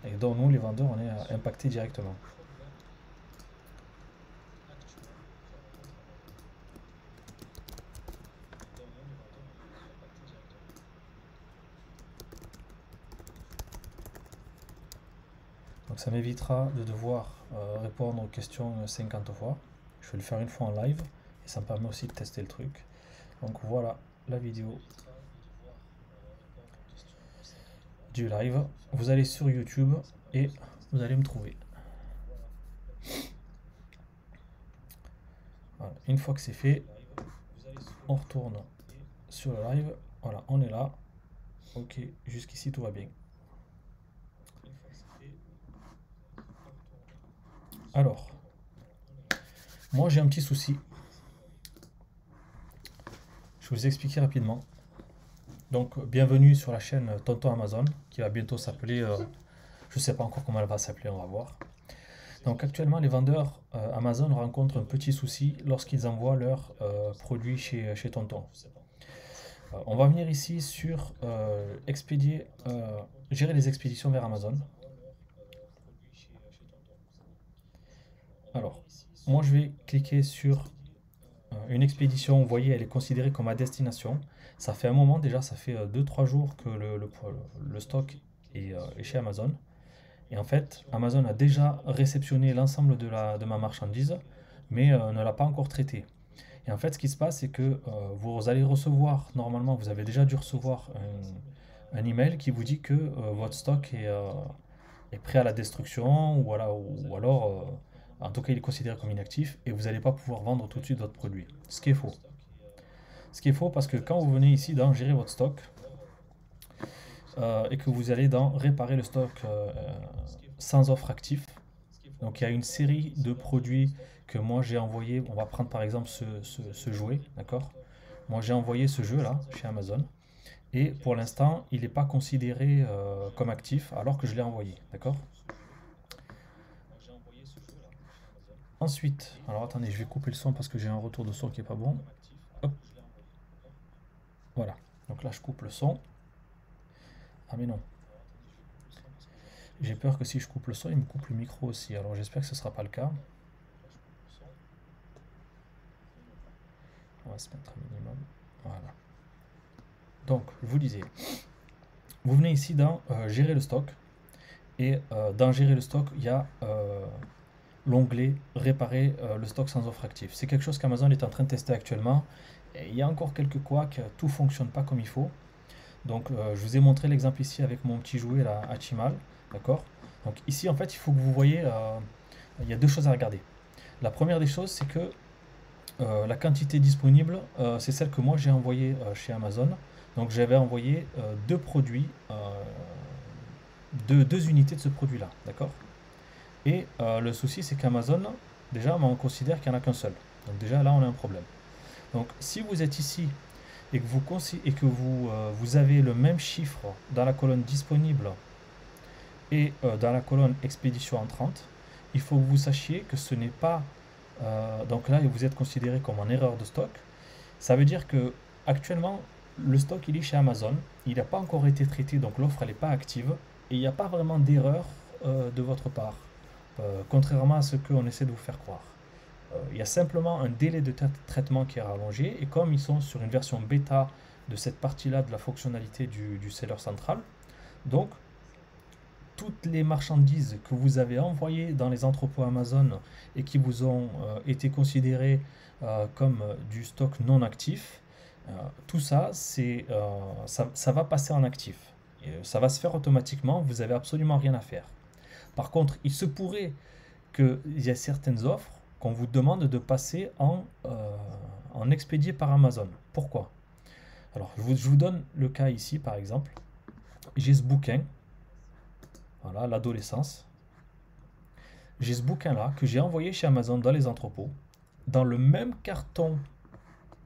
et dont nous, les vendeurs, on est impactés directement. Donc ça m'évitera de devoir répondre aux questions 50 fois. Je vais le faire une fois en live et ça me permet aussi de tester le truc. Donc voilà la vidéo du live. Vous allez sur YouTube et vous allez me trouver. Voilà. Une fois que c'est fait, on retourne sur le live. Voilà, on est là. Ok, jusqu'ici tout va bien. Alors, moi j'ai un petit souci. Je vais vous expliquer rapidement. Donc, bienvenue sur la chaîne Tonton Amazon, qui va bientôt s'appeler, je ne sais pas encore comment elle va s'appeler, on va voir. Donc, actuellement, les vendeurs Amazon rencontrent un petit souci lorsqu'ils envoient leurs produits chez Tonton. On va venir ici sur gérer les expéditions vers Amazon. Alors, moi je vais cliquer sur une expédition, vous voyez, elle est considérée comme à destination. Ça fait un moment déjà, ça fait 2-3 jours que le stock est chez Amazon. Et en fait, Amazon a déjà réceptionné l'ensemble de ma marchandise, mais ne l'a pas encore traité. Et en fait, ce qui se passe, c'est que vous allez recevoir, normalement, vous avez déjà dû recevoir un email qui vous dit que votre stock est prêt à la destruction, ou alors, en tout cas, il est considéré comme inactif, et vous n'allez pas pouvoir vendre tout de suite votre produit. Ce qui est faux. Ce qui est faux parce que quand vous venez ici dans gérer votre stock, et que vous allez dans réparer le stock sans offre actif, donc il y a une série de produits que moi j'ai envoyé. On va prendre par exemple ce jouet, d'accord? Moi j'ai envoyé ce jeu là chez Amazon et pour l'instant il n'est pas considéré comme actif alors que je l'ai envoyé, d'accord? Ensuite, alors attendez, je vais couper le son parce que j'ai un retour de son qui est pas bon. Hop, voilà. Donc là je coupe le son. Ah mais non. J'ai peur que si je coupe le son, il me coupe le micro aussi. Alors j'espère que ce ne sera pas le cas. On va se mettre un minimum. Voilà. Donc, je vous disais, vous venez ici dans gérer le stock. Et dans gérer le stock, il y a l'onglet réparer le stock sans offre active. C'est quelque chose qu'Amazon est en train de tester actuellement. Et il y a encore quelques couacs, tout ne fonctionne pas comme il faut. Donc, je vous ai montré l'exemple ici avec mon petit jouet là, Hachimal. D'accord? Donc, ici, en fait, il faut que vous voyez, il y a deux choses à regarder. La première des choses, c'est que la quantité disponible, c'est celle que moi j'ai envoyée chez Amazon. Donc j'avais envoyé deux produits, deux unités de ce produit-là, d'accord? Et le souci, c'est qu'Amazon, déjà, on considère qu'il n'y en a qu'un seul. Donc déjà, là, on a un problème. Donc si vous êtes ici et que vous avez le même chiffre dans la colonne disponible et dans la colonne expédition entrante, il faut que vous sachiez que ce n'est pas donc là, vous êtes considéré comme en erreur de stock. Ça veut dire que actuellement, le stock il est chez Amazon, il n'a pas encore été traité, donc l'offre elle n'est pas active et il n'y a pas vraiment d'erreur de votre part, contrairement à ce qu'on essaie de vous faire croire. Il y a simplement un délai de traitement qui est rallongé et comme ils sont sur une version bêta de cette partie-là de la fonctionnalité du seller central, donc toutes les marchandises que vous avez envoyées dans les entrepôts Amazon et qui vous ont été considérées comme du stock non actif, tout ça, ça va passer en actif. Et, ça va se faire automatiquement, vous n'avez absolument rien à faire. Par contre, il se pourrait qu'il y ait certaines offres qu'on vous demande de passer en expédié par Amazon. Pourquoi? Alors, je vous donne le cas ici, par exemple. J'ai ce bouquin, voilà, l'adolescence. J'ai ce bouquin-là que j'ai envoyé chez Amazon dans les entrepôts, dans le même carton,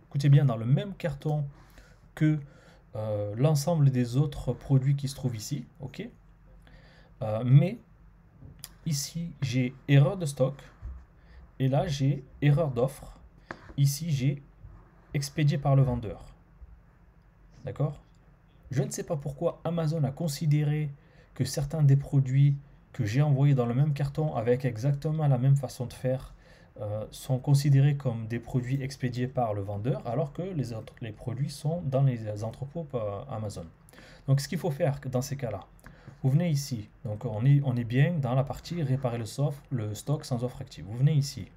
écoutez bien, dans le même carton que l'ensemble des autres produits qui se trouvent ici, ok. Mais ici, j'ai erreur de stock, et là, j'ai erreur d'offre. Ici, j'ai expédié par le vendeur. D'accord? Je ne sais pas pourquoi Amazon a considéré que certains des produits que j'ai envoyés dans le même carton avec exactement la même façon de faire sont considérés comme des produits expédiés par le vendeur, alors que les produits sont dans les entrepôts Amazon. Donc ce qu'il faut faire dans ces cas-là, vous venez ici, donc on est bien dans la partie réparer le stock sans offre active. Vous venez ici,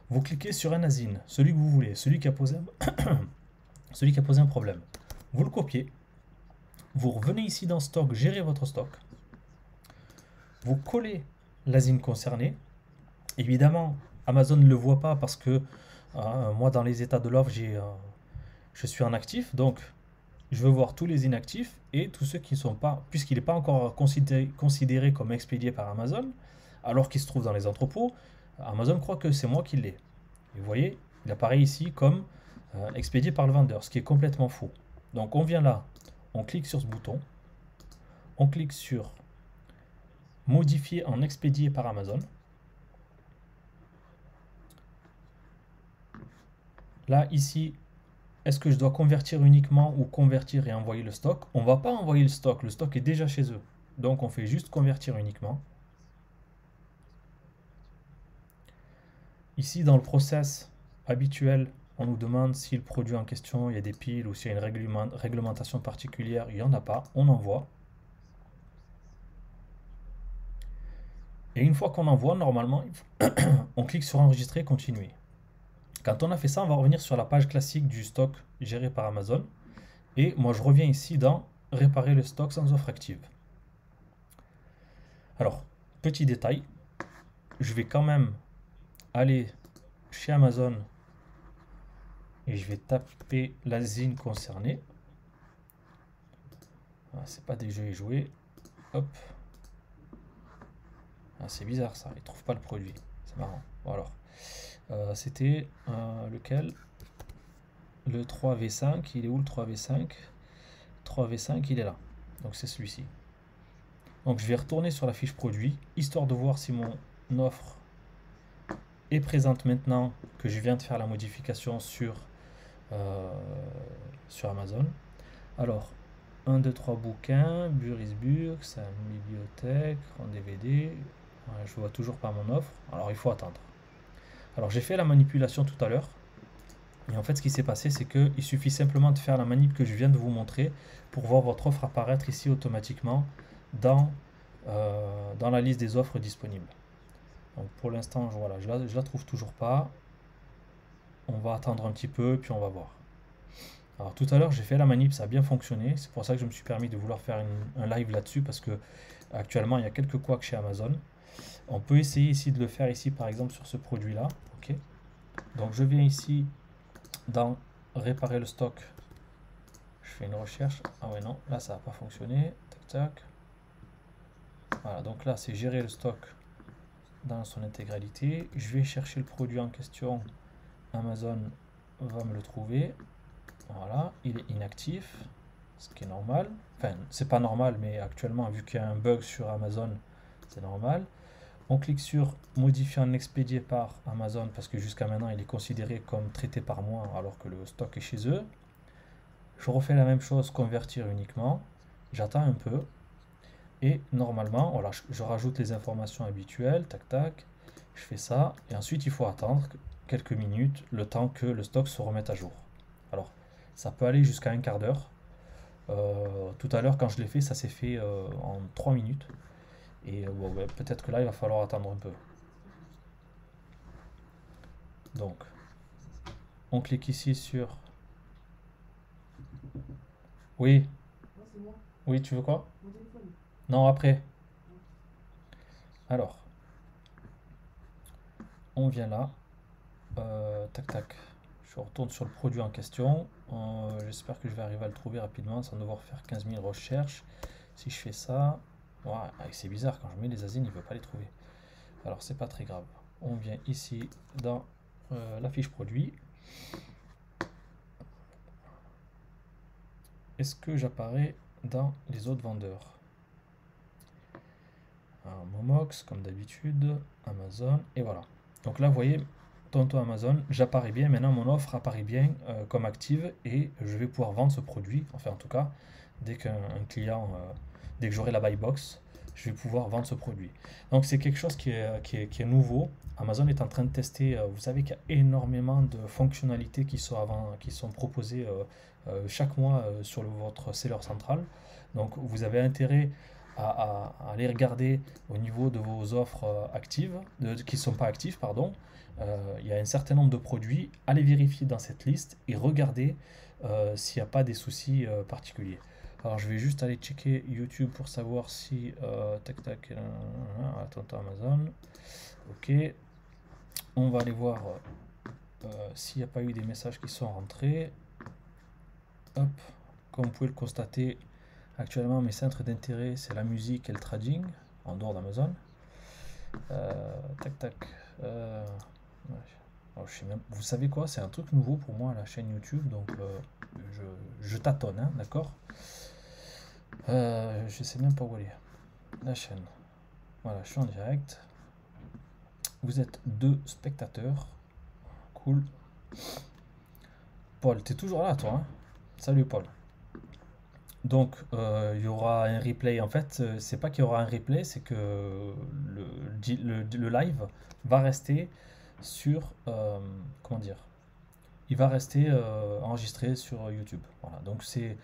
vous cliquez sur un ASIN, celui que vous voulez, celui qui a posé un problème. Vous le copiez, vous revenez ici dans stock, gérer votre stock, vous collez l'ASIN concerné. Évidemment, Amazon ne le voit pas parce que moi, dans les états de l'offre, je suis en actif. Donc, je veux voir tous les inactifs et tous ceux qui ne sont pas, puisqu'il n'est pas encore considéré comme expédié par Amazon, alors qu'il se trouve dans les entrepôts, Amazon croit que c'est moi qui l'ai. Et vous voyez, il apparaît ici comme expédié par le vendeur, ce qui est complètement faux. Donc, on vient là, on clique sur ce bouton, on clique sur modifier en expédié par Amazon. Là, ici, est-ce que je dois convertir uniquement ou convertir et envoyer le stock? On ne va pas envoyer le stock est déjà chez eux. Donc, on fait juste convertir uniquement. Ici, dans le process habituel, on nous demande si le produit en question, il y a des piles ou s'il y a une réglementation particulière. Il n'y en a pas, on envoie. Et une fois qu'on envoie, normalement, on clique sur enregistrer, continuer. Quand on a fait ça, on va revenir sur la page classique du stock géré par Amazon. Et moi, je reviens ici dans réparer le stock sans offre active. Alors, petit détail, je vais quand même aller chez Amazon et je vais taper l'ASIN concernée. Ah, c'est pas des jeux et jouets. Hop. Ah, c'est bizarre ça, ils trouvent pas le produit. C'est marrant. Bon, alors. C'était lequel? Le 3V5, il est où le 3V5? 3V5, il est là. Donc c'est celui-ci. Donc je vais retourner sur la fiche produit, histoire de voir si mon offre est présente maintenant que je viens de faire la modification sur Amazon. Alors, 1, 2, 3 bouquins, Burisburg, c'est une bibliothèque, en DVD. Je vois toujours pas mon offre, alors il faut attendre. Alors j'ai fait la manipulation tout à l'heure. Et en fait ce qui s'est passé c'est qu'il suffit simplement de faire la manip que je viens de vous montrer pour voir votre offre apparaître ici automatiquement dans la liste des offres disponibles. Donc pour l'instant voilà, je la trouve toujours pas. On va attendre un petit peu puis on va voir. Alors tout à l'heure j'ai fait la manip, ça a bien fonctionné. C'est pour ça que je me suis permis de vouloir faire un live là-dessus parce que actuellement il y a quelques couacs chez Amazon. On peut essayer ici de le faire ici par exemple sur ce produit là. Ok. Donc je viens ici dans réparer le stock. Je fais une recherche. Ah ouais non, là ça n'a pas fonctionné. Tac tac. Voilà, donc là c'est gérer le stock dans son intégralité. Je vais chercher le produit en question. Amazon va me le trouver. Voilà, il est inactif, ce qui est normal. Enfin, c'est pas normal, mais actuellement, vu qu'il y a un bug sur Amazon, c'est normal. On clique sur modifier en expédié par Amazon parce que jusqu'à maintenant il est considéré comme traité par moi alors que le stock est chez eux. Je refais la même chose, convertir uniquement. J'attends un peu et normalement, voilà, je rajoute les informations habituelles, tac tac. Je fais ça et ensuite il faut attendre quelques minutes le temps que le stock se remette à jour. Alors, ça peut aller jusqu'à un quart d'heure. Tout à l'heure quand je l'ai fait, ça s'est fait en 3 minutes. Et bon, peut-être que là, il va falloir attendre un peu. Donc, on clique ici sur... Oui. Oui, tu veux quoi? Non, après. Alors, on vient là. Tac, tac. Je retourne sur le produit en question. J'espère que je vais arriver à le trouver rapidement sans devoir faire 15 000 recherches. Si je fais ça... Ouais, c'est bizarre, quand je mets les ASIN, il ne veut pas les trouver. Alors, c'est pas très grave. On vient ici dans la fiche produit. Est-ce que j'apparais dans les autres vendeurs? Alors, Momox, comme d'habitude, Amazon, et voilà. Donc là, vous voyez, Tonton Amazon, j'apparais bien. Maintenant, mon offre apparaît bien comme active et je vais pouvoir vendre ce produit. Enfin, en tout cas, dès qu'un client dès que j'aurai la buy box, je vais pouvoir vendre ce produit. Donc c'est quelque chose qui est nouveau. Amazon est en train de tester, vous savez qu'il y a énormément de fonctionnalités qui sont proposées chaque mois sur votre seller central. Donc vous avez intérêt à aller regarder au niveau de vos offres actives, qui ne sont pas actives, pardon. Il y a un certain nombre de produits, allez vérifier dans cette liste et regardez s'il n'y a pas des soucis particuliers. Alors je vais juste aller checker YouTube pour savoir si tac tac attends Amazon. Ok, on va aller voir s'il n'y a pas eu des messages qui sont rentrés. Hop, comme vous pouvez le constater, actuellement mes centres d'intérêt c'est la musique et le trading en dehors d'Amazon. Tac tac. Ouais. Alors, je sais même, vous savez quoi, c'est un truc nouveau pour moi la chaîne YouTube, donc je tâtonne, hein, d'accord. Je sais même pas où aller. La chaîne. Voilà, je suis en direct. Vous êtes 2 spectateurs. Cool. Paul, t'es toujours là, toi, hein? Salut, Paul. Donc, il y aura un replay. En fait, c'est pas qu'il y aura un replay, c'est que le live va rester sur. Comment dire? Il va rester enregistré sur YouTube. Voilà. Donc, c'est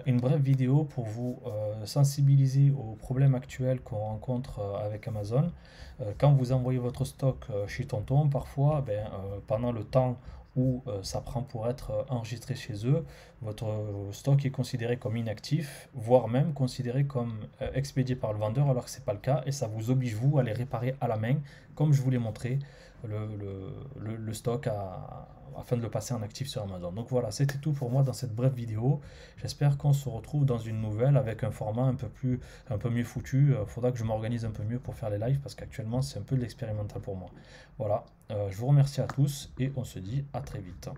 une brève vidéo pour vous sensibiliser aux problèmes actuels qu'on rencontre avec Amazon. Quand vous envoyez votre stock chez Tonton, parfois, pendant le temps où ça prend pour être enregistré chez eux, votre stock est considéré comme inactif, voire même considéré comme expédié par le vendeur, alors que ce n'est pas le cas, et ça vous oblige, vous, à les réparer à la main, comme je vous l'ai montré, le stock afin de le passer en actif sur Amazon. Donc voilà, c'était tout pour moi dans cette brève vidéo. J'espère qu'on se retrouve dans une nouvelle avec un format un peu mieux foutu. Faudra que je m'organise un peu mieux pour faire les lives parce qu'actuellement c'est un peu de l'expérimental pour moi. Voilà, je vous remercie à tous et on se dit à très vite.